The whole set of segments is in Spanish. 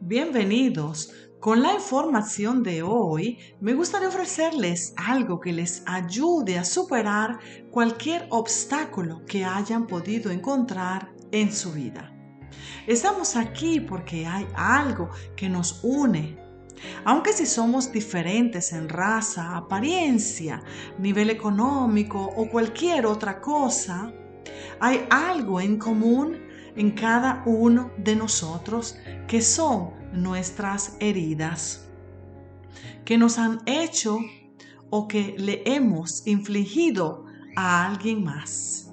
Bienvenidos. Con la información de hoy, me gustaría ofrecerles algo que les ayude a superar cualquier obstáculo que hayan podido encontrar en su vida. Estamos aquí porque hay algo que nos une. Aunque si somos diferentes en raza, apariencia, nivel económico o cualquier otra cosa, hay algo en común en cada uno de nosotros que son nuestras heridas, que nos han hecho o que le hemos infligido a alguien más.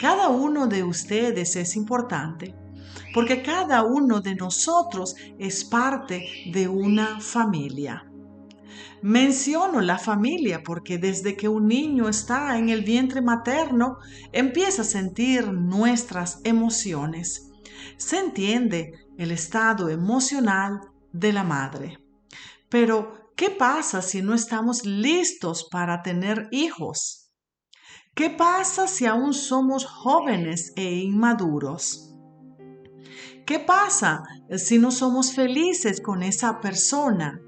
Cada uno de ustedes es importante porque cada uno de nosotros es parte de una familia. Menciono la familia porque desde que un niño está en el vientre materno, empieza a sentir nuestras emociones. Se entiende el estado emocional de la madre. Pero, ¿qué pasa si no estamos listos para tener hijos? ¿Qué pasa si aún somos jóvenes e inmaduros? ¿Qué pasa si no somos felices con esa persona?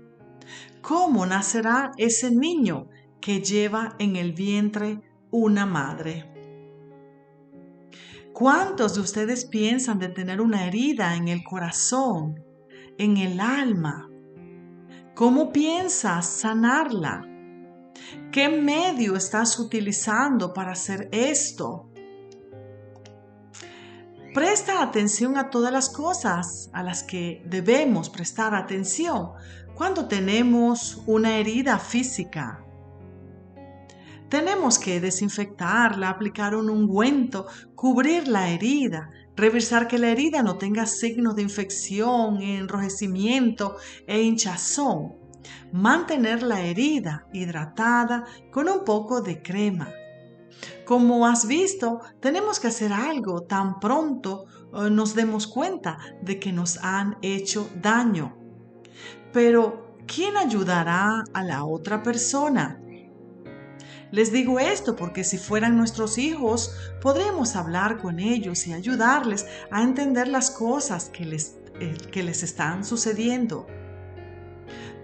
¿Cómo nacerá ese niño que lleva en el vientre una madre? ¿Cuántos de ustedes piensan de tener una herida en el corazón, en el alma? ¿Cómo piensas sanarla? ¿Qué medio estás utilizando para hacer esto? Presta atención a todas las cosas a las que debemos prestar atención cuando tenemos una herida física. Tenemos que desinfectarla, aplicar un ungüento, cubrir la herida, revisar que la herida no tenga signos de infección, enrojecimiento e hinchazón. Mantener la herida hidratada con un poco de crema. Como has visto, tenemos que hacer algo tan pronto nos demos cuenta de que nos han hecho daño. Pero, ¿quién ayudará a la otra persona? Les digo esto porque si fueran nuestros hijos, podremos hablar con ellos y ayudarles a entender las cosas que les están sucediendo.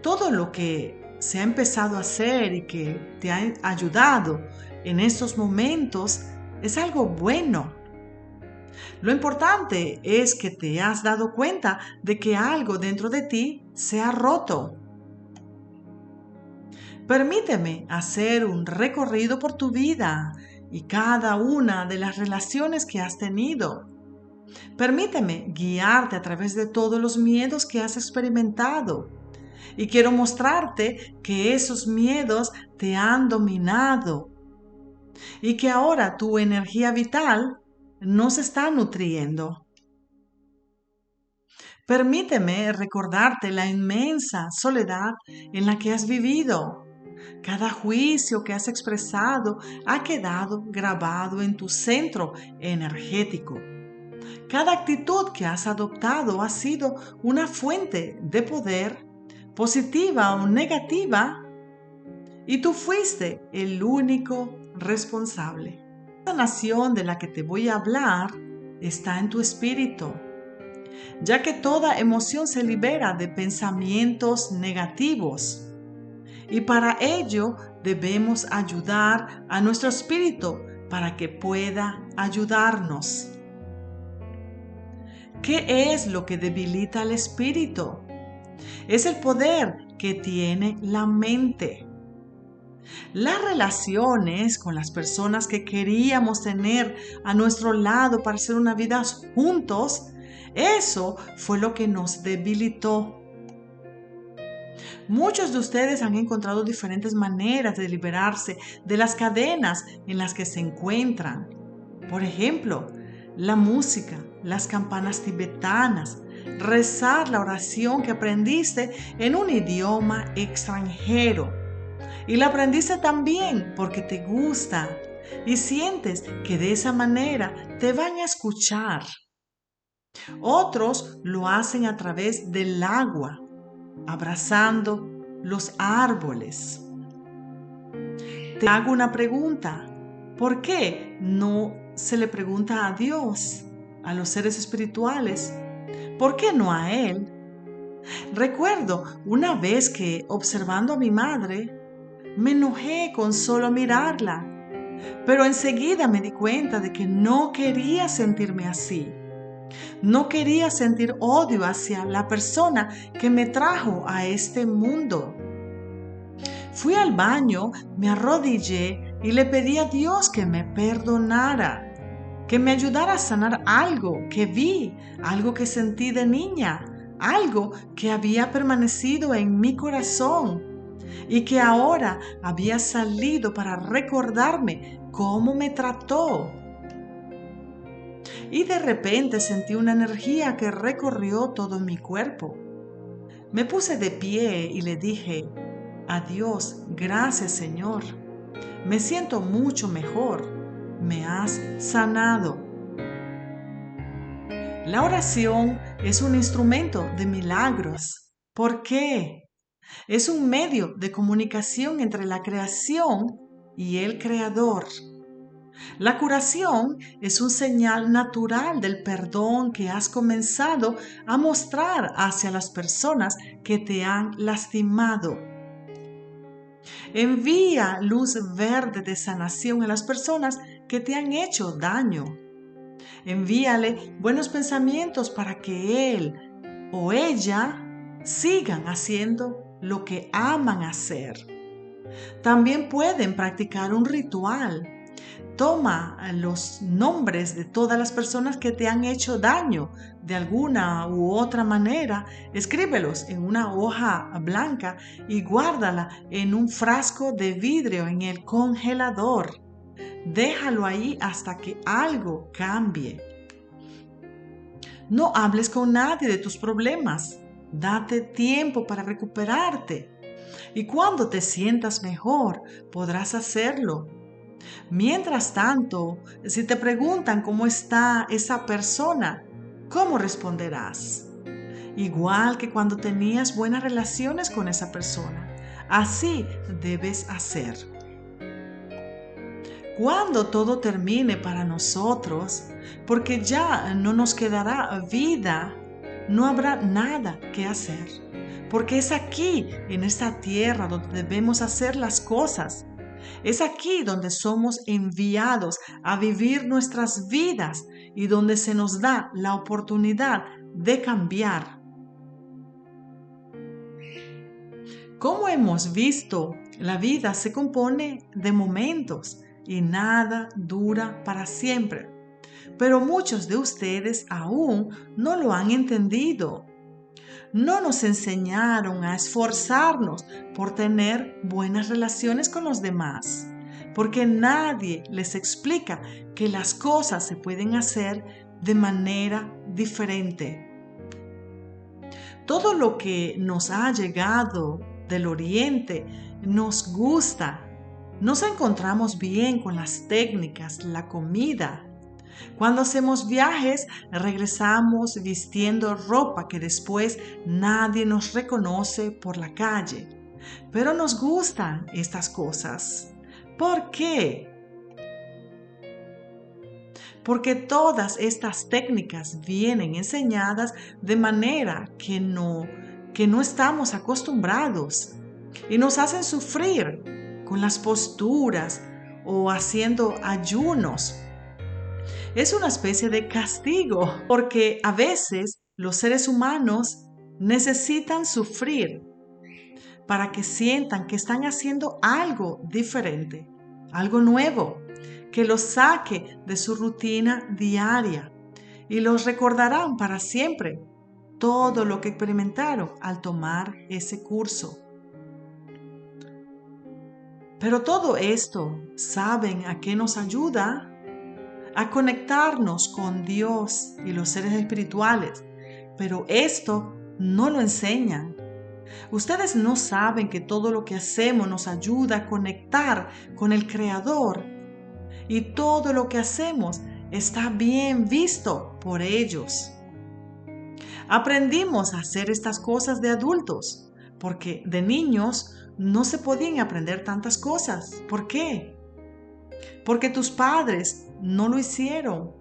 Todo lo que se ha empezado a hacer y que te ha ayudado en estos momentos es algo bueno. Lo importante es que te has dado cuenta de que algo dentro de ti se ha roto. Permíteme hacer un recorrido por tu vida y cada una de las relaciones que has tenido. Permíteme guiarte a través de todos los miedos que has experimentado. Y quiero mostrarte que esos miedos te han dominado y que ahora tu energía vital no se está nutriendo. Permíteme recordarte la inmensa soledad en la que has vivido. Cada juicio que has expresado ha quedado grabado en tu centro energético. Cada actitud que has adoptado ha sido una fuente de poder, positiva o negativa, y tú fuiste el único responsable. La sanación de la que te voy a hablar está en tu espíritu, ya que toda emoción se libera de pensamientos negativos. Y para ello debemos ayudar a nuestro espíritu para que pueda ayudarnos. ¿Qué es lo que debilita al espíritu? Es el poder que tiene la mente. Las relaciones con las personas que queríamos tener a nuestro lado para hacer una vida juntos, eso fue lo que nos debilitó. Muchos de ustedes han encontrado diferentes maneras de liberarse de las cadenas en las que se encuentran. Por ejemplo, la música, las campanas tibetanas, rezar la oración que aprendiste en un idioma extranjero. Y la aprendiste también porque te gusta y sientes que de esa manera te van a escuchar. Otros lo hacen a través del agua, abrazando los árboles. Te hago una pregunta. ¿Por qué no se le pregunta a Dios, a los seres espirituales? ¿Por qué no a Él? Recuerdo una vez que, observando a mi madre, me enojé con solo mirarla, pero enseguida me di cuenta de que no quería sentirme así. No quería sentir odio hacia la persona que me trajo a este mundo. Fui al baño, me arrodillé y le pedí a Dios que me perdonara, que me ayudara a sanar algo que vi, algo que sentí de niña, algo que había permanecido en mi corazón y que ahora había salido para recordarme cómo me trató. Y de repente sentí una energía que recorrió todo mi cuerpo. Me puse de pie y le dije: adiós, gracias Señor. Me siento mucho mejor. Me has sanado. La oración es un instrumento de milagros. ¿Por qué? Es un medio de comunicación entre la creación y el creador. La curación es un señal natural del perdón que has comenzado a mostrar hacia las personas que te han lastimado. Envía luz verde de sanación a las personas que te han hecho daño. Envíale buenos pensamientos para que él o ella sigan haciendo lo que aman hacer. También pueden practicar un ritual. Toma los nombres de todas las personas que te han hecho daño de alguna u otra manera, escríbelos en una hoja blanca y guárdala en un frasco de vidrio en el congelador. Déjalo ahí hasta que algo cambie. No hables con nadie de tus problemas. Date tiempo para recuperarte. Y cuando te sientas mejor, podrás hacerlo. Mientras tanto, si te preguntan cómo está esa persona, ¿cómo responderás? Igual que cuando tenías buenas relaciones con esa persona. Así debes hacer. Cuando todo termine para nosotros, porque ya no nos quedará vida, no habrá nada que hacer. Porque es aquí, en esta tierra, donde debemos hacer las cosas. Es aquí donde somos enviados a vivir nuestras vidas y donde se nos da la oportunidad de cambiar. Como hemos visto, la vida se compone de momentos y nada dura para siempre. Pero muchos de ustedes aún no lo han entendido. No nos enseñaron a esforzarnos por tener buenas relaciones con los demás, porque nadie les explica que las cosas se pueden hacer de manera diferente. Todo lo que nos ha llegado del Oriente nos gusta. Nos encontramos bien con las técnicas, la comida. Cuando hacemos viajes, regresamos vistiendo ropa que después nadie nos reconoce por la calle. Pero nos gustan estas cosas. ¿Por qué? Porque todas estas técnicas vienen enseñadas de manera que no estamos acostumbrados y nos hacen sufrir con las posturas o haciendo ayunos. Es una especie de castigo, porque a veces los seres humanos necesitan sufrir para que sientan que están haciendo algo diferente, algo nuevo, que los saque de su rutina diaria y los recordarán para siempre todo lo que experimentaron al tomar ese curso. Pero todo esto, ¿saben a qué nos ayuda? A conectarnos con Dios y los seres espirituales, pero esto no lo enseñan. Ustedes no saben que todo lo que hacemos nos ayuda a conectar con el Creador y todo lo que hacemos está bien visto por ellos. Aprendimos a hacer estas cosas de adultos porque de niños no se podían aprender tantas cosas. ¿Por qué? Porque tus padres no lo hicieron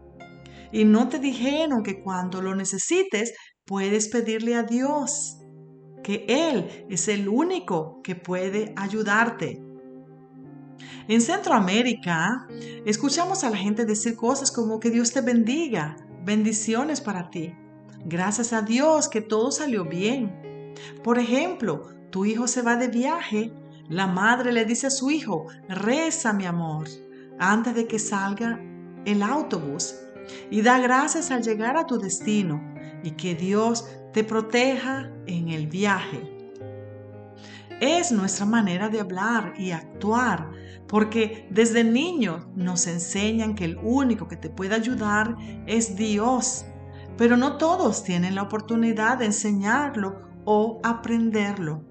y no te dijeron que cuando lo necesites puedes pedirle a Dios. que Él es el único que puede ayudarte. En Centroamérica, escuchamos a la gente decir cosas como que Dios te bendiga, bendiciones para ti. Gracias a Dios que todo salió bien. Por ejemplo, tu hijo se va de viaje, la madre le dice a su hijo, reza mi amor, antes de que salga el autobús y da gracias al llegar a tu destino y que Dios te proteja en el viaje. Es nuestra manera de hablar y actuar, porque desde niños nos enseñan que el único que te puede ayudar es Dios, pero no todos tienen la oportunidad de enseñarlo o aprenderlo.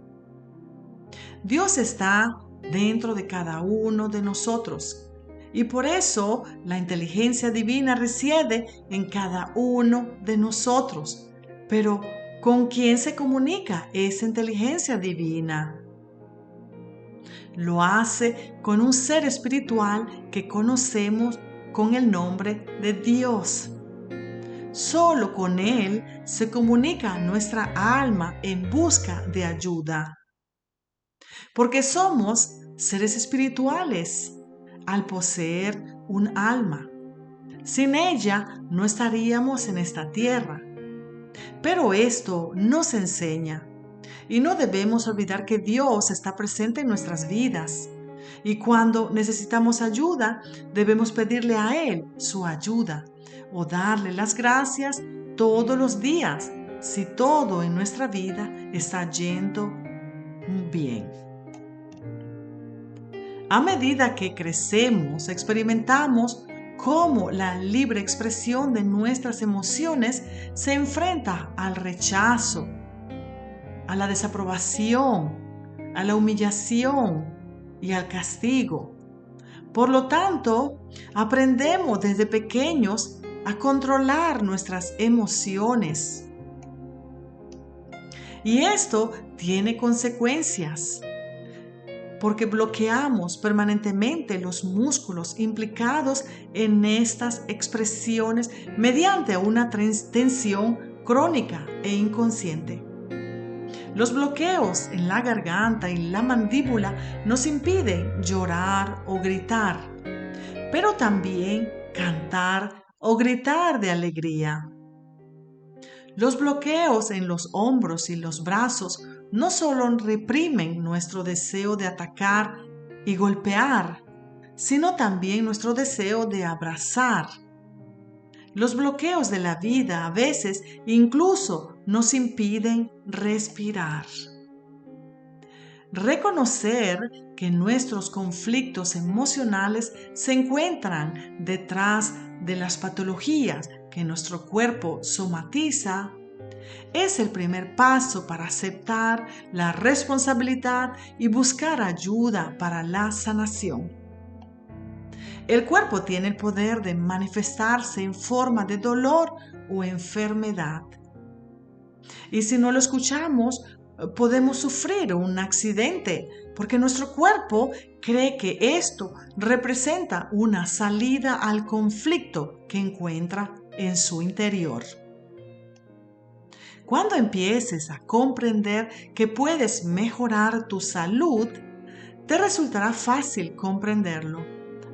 Dios está dentro de cada uno de nosotros y por eso la inteligencia divina reside en cada uno de nosotros. Pero, ¿con quién se comunica esa inteligencia divina? Lo hace con un ser espiritual que conocemos con el nombre de Dios. Solo con Él se comunica nuestra alma en busca de ayuda. Porque somos seres espirituales al poseer un alma. Sin ella no estaríamos en esta tierra. Pero esto nos enseña y no debemos olvidar que Dios está presente en nuestras vidas. Y cuando necesitamos ayuda, debemos pedirle a Él su ayuda o darle las gracias todos los días si todo en nuestra vida está yendo bien. A medida que crecemos, experimentamos cómo la libre expresión de nuestras emociones se enfrenta al rechazo, a la desaprobación, a la humillación y al castigo. Por lo tanto, aprendemos desde pequeños a controlar nuestras emociones. Y esto tiene consecuencias, porque bloqueamos permanentemente los músculos implicados en estas expresiones mediante una tensión crónica e inconsciente. Los bloqueos en la garganta y la mandíbula nos impiden llorar o gritar, pero también cantar o gritar de alegría. Los bloqueos en los hombros y los brazos no solo reprimen nuestro deseo de atacar y golpear, sino también nuestro deseo de abrazar. Los bloqueos de la vida a veces incluso nos impiden respirar. Reconocer que nuestros conflictos emocionales se encuentran detrás de las patologías que nuestro cuerpo somatiza es el primer paso para aceptar la responsabilidad y buscar ayuda para la sanación. El cuerpo tiene el poder de manifestarse en forma de dolor o enfermedad. Y si no lo escuchamos, podemos sufrir un accidente porque nuestro cuerpo cree que esto representa una salida al conflicto que encuentra en su interior. Cuando empieces a comprender que puedes mejorar tu salud, te resultará fácil comprenderlo.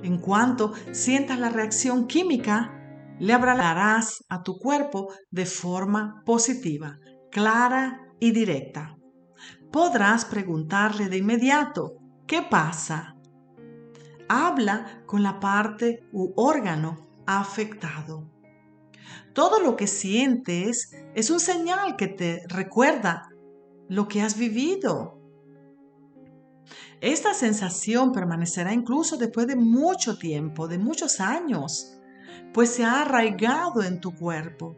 En cuanto sientas la reacción química, le hablarás a tu cuerpo de forma positiva, clara y directa. Podrás preguntarle de inmediato, ¿qué pasa? Habla con la parte u órgano afectado. Todo lo que sientes es un señal que te recuerda lo que has vivido. Esta sensación permanecerá incluso después de mucho tiempo, de muchos años, pues se ha arraigado en tu cuerpo.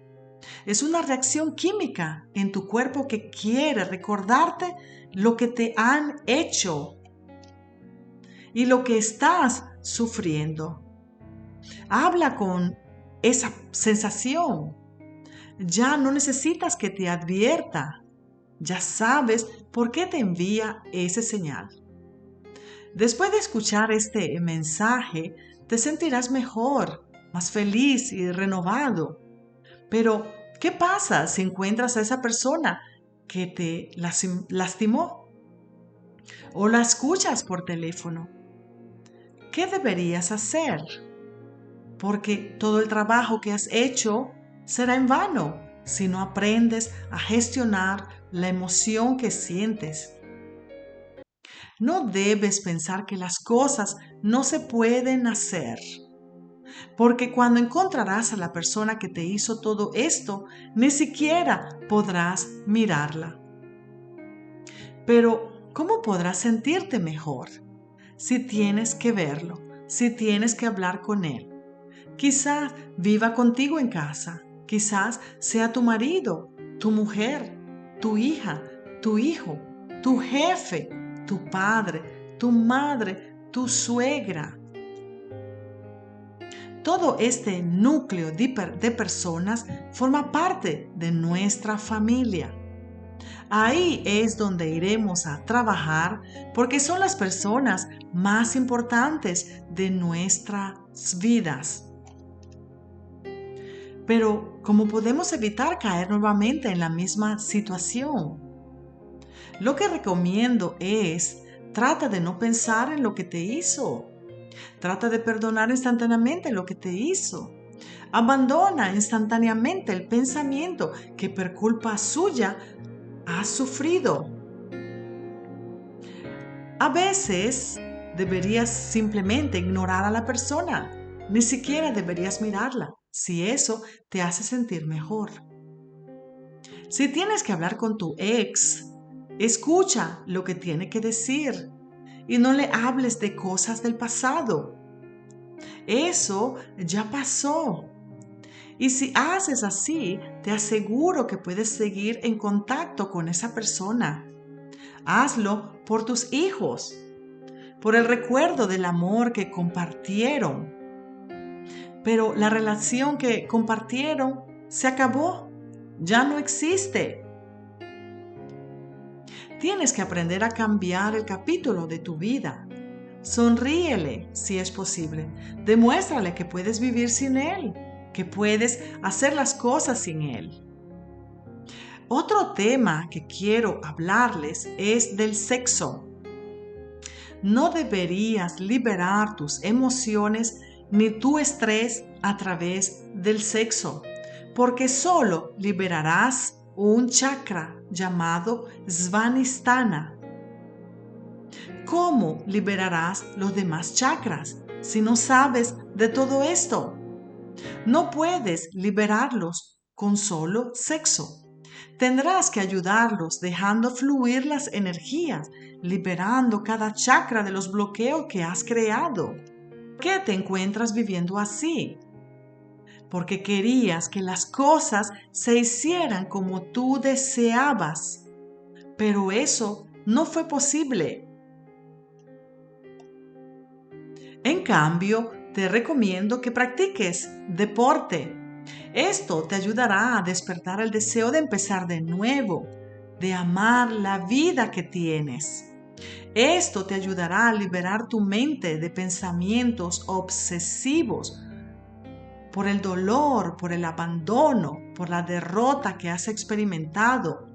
Es una reacción química en tu cuerpo que quiere recordarte lo que te han hecho y lo que estás sufriendo. Habla con esa sensación. Ya no necesitas que te advierta. Ya sabes por qué te envía ese señal. Después de escuchar este mensaje, te sentirás mejor, más feliz y renovado. Pero, ¿qué pasa si encuentras a esa persona que te lastimó o la escuchas por teléfono. ¿Qué deberías hacer? Porque todo el trabajo que has hecho será en vano si no aprendes a gestionar la emoción que sientes. No debes pensar que las cosas no se pueden hacer, porque cuando encontrarás a la persona que te hizo todo esto, ni siquiera podrás mirarla. Pero, ¿cómo podrás sentirte mejor? Si tienes que verlo, si tienes que hablar con él. Quizás viva contigo en casa, quizás sea tu marido, tu mujer, tu hija, tu hijo, tu jefe, tu padre, tu madre, tu suegra. Todo este núcleo de personas forma parte de nuestra familia. Ahí es donde iremos a trabajar porque son las personas más importantes de nuestras vidas. Pero, ¿cómo podemos evitar caer nuevamente en la misma situación? Lo que recomiendo es, trata de no pensar en lo que te hizo. Trata de perdonar instantáneamente lo que te hizo. Abandona instantáneamente el pensamiento que por culpa suya has sufrido. A veces deberías simplemente ignorar a la persona. Ni siquiera deberías mirarla, si eso te hace sentir mejor. Si tienes que hablar con tu ex, escucha lo que tiene que decir y no le hables de cosas del pasado. Eso ya pasó. Y si haces así, te aseguro que puedes seguir en contacto con esa persona. Hazlo por tus hijos, por el recuerdo del amor que compartieron. Pero la relación que compartieron se acabó, ya no existe. Tienes que aprender a cambiar el capítulo de tu vida. Sonríele si es posible. Demuéstrale que puedes vivir sin él, que puedes hacer las cosas sin él. Otro tema que quiero hablarles es del sexo. No deberías liberar tus emociones ni tu estrés a través del sexo, porque solo liberarás un chakra llamado Svanistana. ¿Cómo liberarás los demás chakras si no sabes de todo esto? No puedes liberarlos con solo sexo. Tendrás que ayudarlos dejando fluir las energías, liberando cada chakra de los bloqueos que has creado. ¿Qué te encuentras viviendo así? Porque querías que las cosas se hicieran como tú deseabas, pero eso no fue posible. En cambio, te recomiendo que practiques deporte. Esto te ayudará a despertar el deseo de empezar de nuevo, de amar la vida que tienes. Esto te ayudará a liberar tu mente de pensamientos obsesivos por el dolor, por el abandono, por la derrota que has experimentado.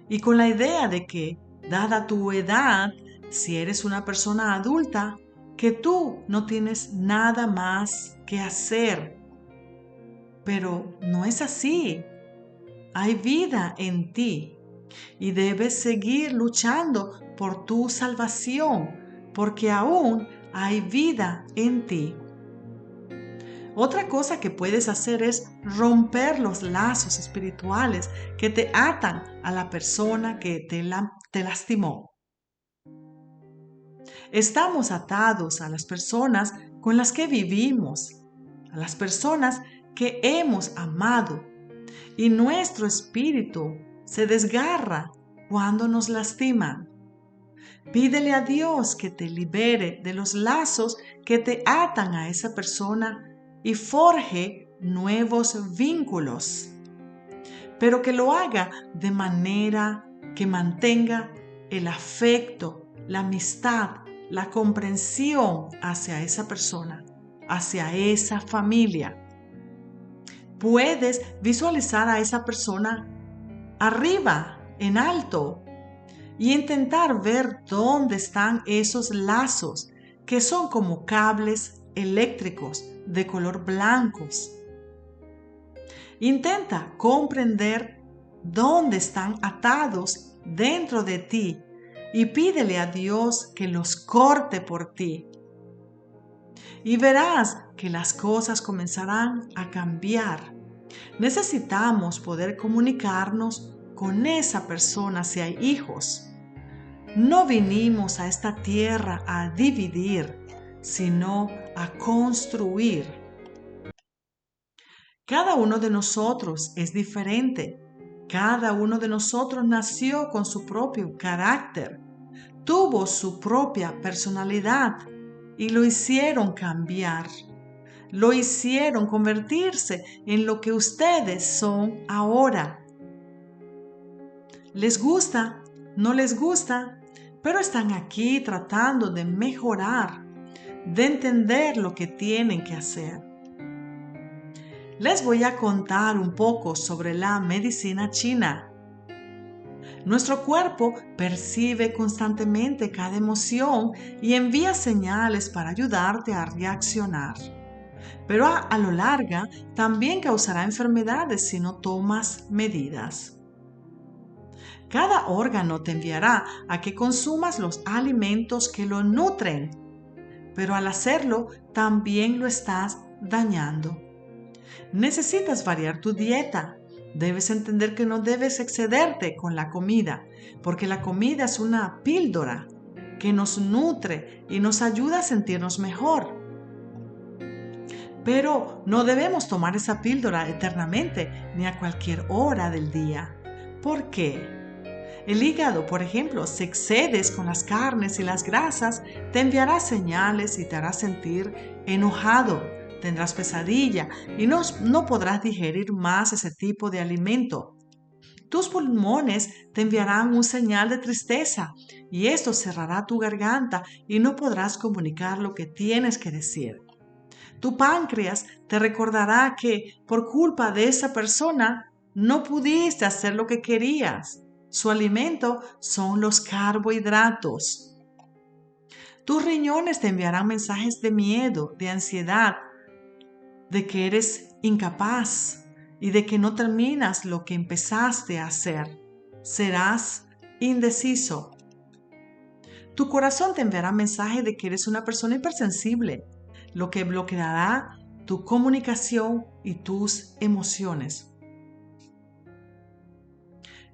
Y con la idea de que, dada tu edad, si eres una persona adulta, que tú no tienes nada más que hacer. Pero no es así. Hay vida en ti y debes seguir luchando por tu salvación, porque aún hay vida en ti. Otra cosa que puedes hacer es romper los lazos espirituales que te atan a la persona que te lastimó. Estamos atados a las personas con las que vivimos, a las personas que hemos amado, y nuestro espíritu se desgarra cuando nos lastiman. Pídele a Dios que te libere de los lazos que te atan a esa persona y forje nuevos vínculos, pero que lo haga de manera que mantenga el afecto, la amistad, la comprensión hacia esa persona, hacia esa familia. Puedes visualizar a esa persona arriba, en alto, y intentar ver dónde están esos lazos que son como cables eléctricos de color blancos. Intenta comprender dónde están atados dentro de ti y pídele a Dios que los corte por ti. Y verás que las cosas comenzarán a cambiar. Necesitamos poder comunicarnos con esa persona si hay hijos. No vinimos a esta tierra a dividir, sino a construir. Cada uno de nosotros es diferente. Cada uno de nosotros nació con su propio carácter, tuvo su propia personalidad y lo hicieron cambiar. Lo hicieron convertirse en lo que ustedes son ahora. ¿Les gusta? ¿No les gusta? Pero están aquí tratando de mejorar, de entender lo que tienen que hacer. Les voy a contar un poco sobre la medicina china. Nuestro cuerpo percibe constantemente cada emoción y envía señales para ayudarte a reaccionar. Pero a lo largo también causará enfermedades si no tomas medidas. Cada órgano te enviará a que consumas los alimentos que lo nutren, pero al hacerlo también lo estás dañando. Necesitas variar tu dieta. Debes entender que no debes excederte con la comida, porque la comida es una píldora que nos nutre y nos ayuda a sentirnos mejor. Pero no debemos tomar esa píldora eternamente ni a cualquier hora del día. ¿Por qué? El hígado, por ejemplo, si excedes con las carnes y las grasas, te enviará señales y te hará sentir enojado. Tendrás pesadilla y no podrás digerir más ese tipo de alimento. Tus pulmones te enviarán un señal de tristeza y esto cerrará tu garganta y no podrás comunicar lo que tienes que decir. Tu páncreas te recordará que por culpa de esa persona no pudiste hacer lo que querías. Su alimento son los carbohidratos. Tus riñones te enviarán mensajes de miedo, de ansiedad, de que eres incapaz y de que no terminas lo que empezaste a hacer. Serás indeciso. Tu corazón te enviará mensajes de que eres una persona hipersensible, lo que bloqueará tu comunicación y tus emociones.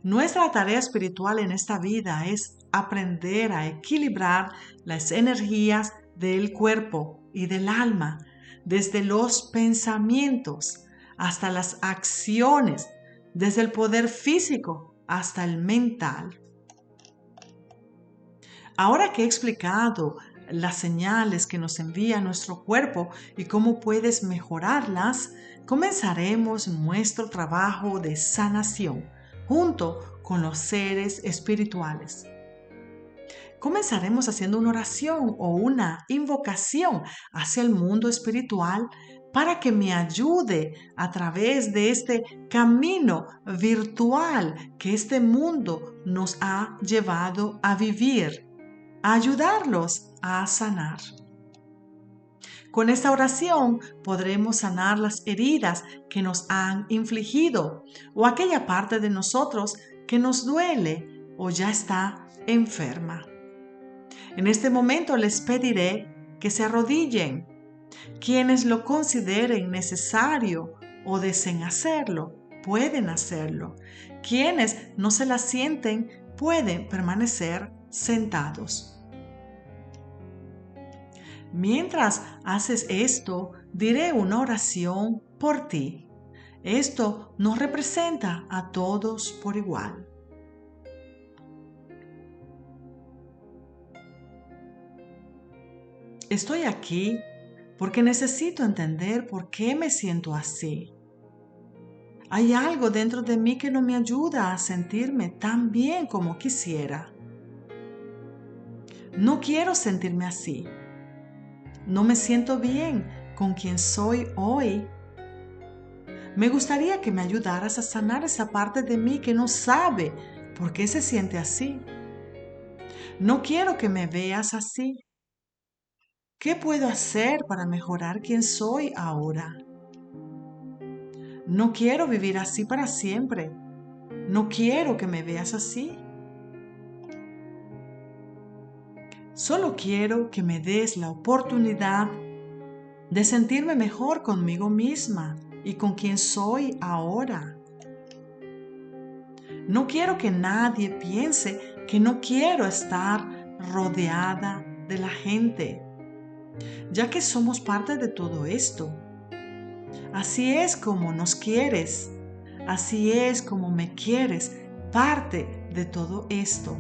Nuestra tarea espiritual en esta vida es aprender a equilibrar las energías del cuerpo y del alma, desde los pensamientos hasta las acciones, desde el poder físico hasta el mental. Ahora que he explicado las señales que nos envía nuestro cuerpo y cómo puedes mejorarlas, comenzaremos nuestro trabajo de sanación junto con los seres espirituales. Comenzaremos haciendo una oración o una invocación hacia el mundo espiritual para que me ayude a través de este camino virtual que este mundo nos ha llevado a vivir, a ayudarlos a sanar. Con esta oración podremos sanar las heridas que nos han infligido o aquella parte de nosotros que nos duele o ya está enferma. En este momento les pediré que se arrodillen. Quienes lo consideren necesario o deseen hacerlo, pueden hacerlo. Quienes no se la sienten, pueden permanecer sentados. Mientras haces esto, diré una oración por ti. Esto nos representa a todos por igual. Estoy aquí porque necesito entender por qué me siento así. Hay algo dentro de mí que no me ayuda a sentirme tan bien como quisiera. No quiero sentirme así. No me siento bien con quien soy hoy. Me gustaría que me ayudaras a sanar esa parte de mí que no sabe por qué se siente así. No quiero que me veas así. ¿Qué puedo hacer para mejorar quién soy ahora? No quiero vivir así para siempre. No quiero que me veas así. Solo quiero que me des la oportunidad de sentirme mejor conmigo misma y con quien soy ahora. No quiero que nadie piense que no quiero estar rodeada de la gente, ya que somos parte de todo esto. Así es como nos quieres, así es como me quieres, parte de todo esto.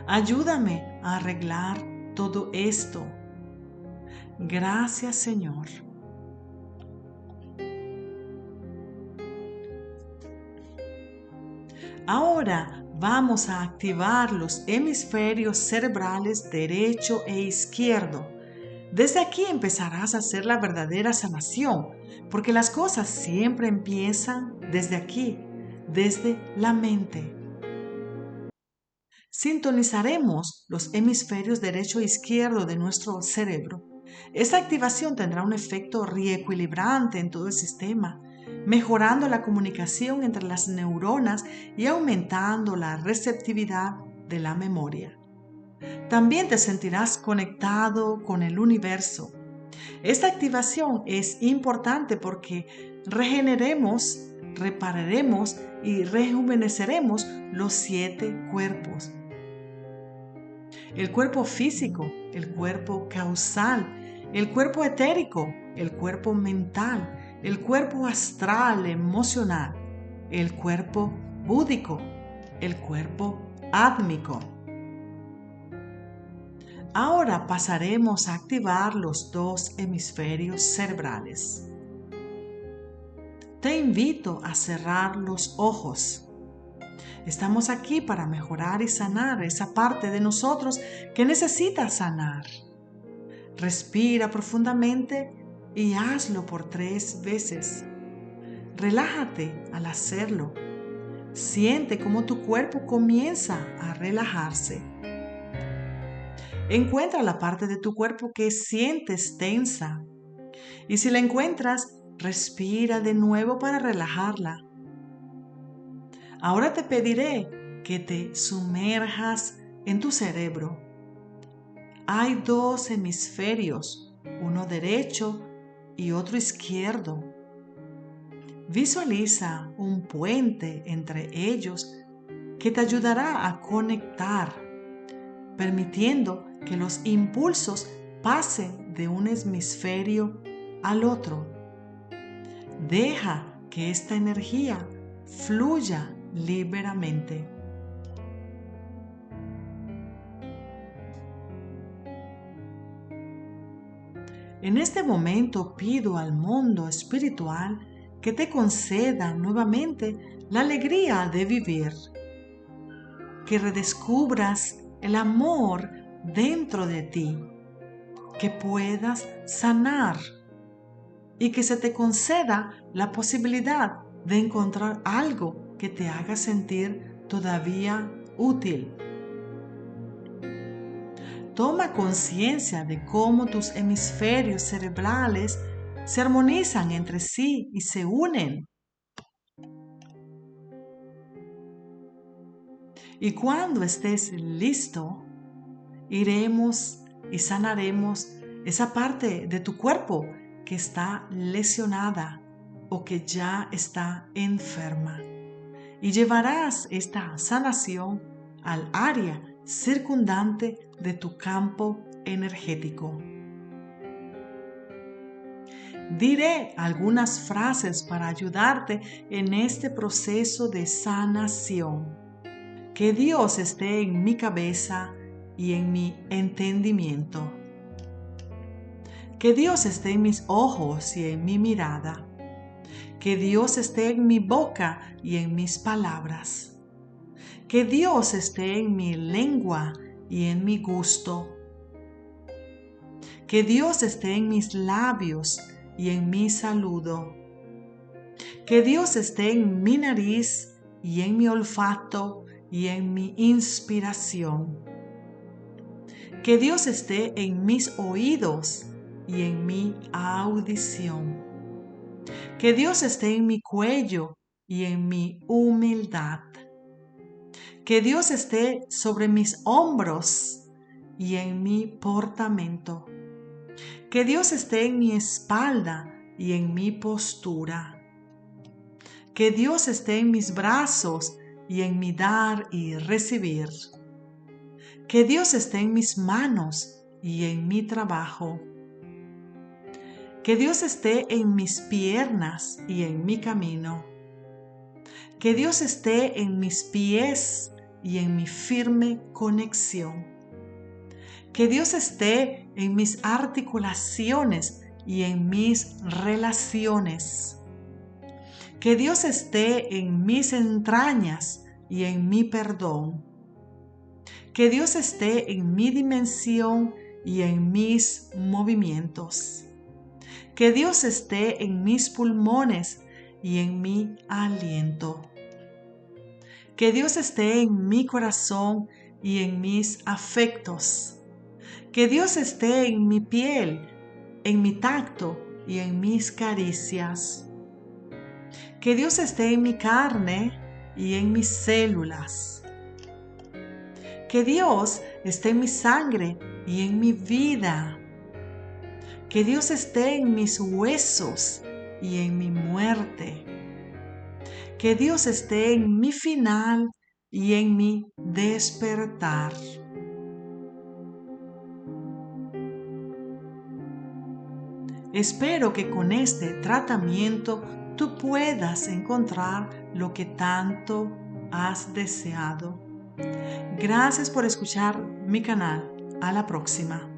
Ayúdame a arreglar todo esto. Gracias, Señor. Ahora vamos a activar los hemisferios cerebrales derecho e izquierdo. Desde aquí empezarás a hacer la verdadera sanación, porque las cosas siempre empiezan desde aquí, desde la mente. Sintonizaremos los hemisferios derecho e izquierdo de nuestro cerebro. Esta activación tendrá un efecto reequilibrante en todo el sistema, mejorando la comunicación entre las neuronas y aumentando la receptividad de la memoria. También te sentirás conectado con el universo. Esta activación es importante porque repararemos y rejuveneceremos los 7 cuerpos. El cuerpo físico, el cuerpo causal, el cuerpo etérico, el cuerpo mental, el cuerpo astral, emocional, el cuerpo búdico, el cuerpo átmico. Ahora pasaremos a activar los 2 hemisferios cerebrales. Te invito a cerrar los ojos. Estamos aquí para mejorar y sanar esa parte de nosotros que necesita sanar. Respira profundamente y hazlo por 3 veces. Relájate al hacerlo. Siente cómo tu cuerpo comienza a relajarse. Encuentra la parte de tu cuerpo que sientes tensa. Y si la encuentras, respira de nuevo para relajarla. Ahora te pediré que te sumerjas en tu cerebro. Hay 2 hemisferios, uno derecho y otro izquierdo. Visualiza un puente entre ellos que te ayudará a conectar, permitiendo que los impulsos pasen de un hemisferio al otro. Deja que esta energía fluya libremente. En este momento pido al mundo espiritual que te conceda nuevamente la alegría de vivir, que redescubras el amor dentro de ti, que puedas sanar y que se te conceda la posibilidad de encontrar algo que te haga sentir todavía útil. Toma conciencia de cómo tus hemisferios cerebrales se armonizan entre sí y se unen. Y cuando estés listo, iremos y sanaremos esa parte de tu cuerpo que está lesionada o que ya está enferma. Y llevarás esta sanación al área circundante de tu campo energético. Diré algunas frases para ayudarte en este proceso de sanación. Que Dios esté en mi cabeza y en mi entendimiento. Que Dios esté en mis ojos y en mi mirada. Que Dios esté en mi boca y en mis palabras. Que Dios esté en mi lengua y en mi gusto. Que Dios esté en mis labios y en mi saludo. Que Dios esté en mi nariz y en mi olfato y en mi inspiración. Que Dios esté en mis oídos y en mi audición. Que Dios esté en mi cuello y en mi humildad. Que Dios esté sobre mis hombros y en mi portamento. Que Dios esté en mi espalda y en mi postura. Que Dios esté en mis brazos y en mi dar y recibir. Que Dios esté en mis manos y en mi trabajo. Que Dios esté en mis piernas y en mi camino. Que Dios esté en mis pies y en mi firme conexión. Que Dios esté en mis articulaciones y en mis relaciones. Que Dios esté en mis entrañas y en mi perdón. Que Dios esté en mi dimensión y en mis movimientos. Que Dios esté en mis pulmones y en mi aliento. Que Dios esté en mi corazón y en mis afectos. Que Dios esté en mi piel, en mi tacto y en mis caricias. Que Dios esté en mi carne y en mis células. Que Dios esté en mi sangre y en mi vida. Que Dios esté en mis huesos y en mi muerte. Que Dios esté en mi final y en mi despertar. Espero que con este tratamiento tú puedas encontrar lo que tanto has deseado. Gracias por escuchar mi canal. A la próxima.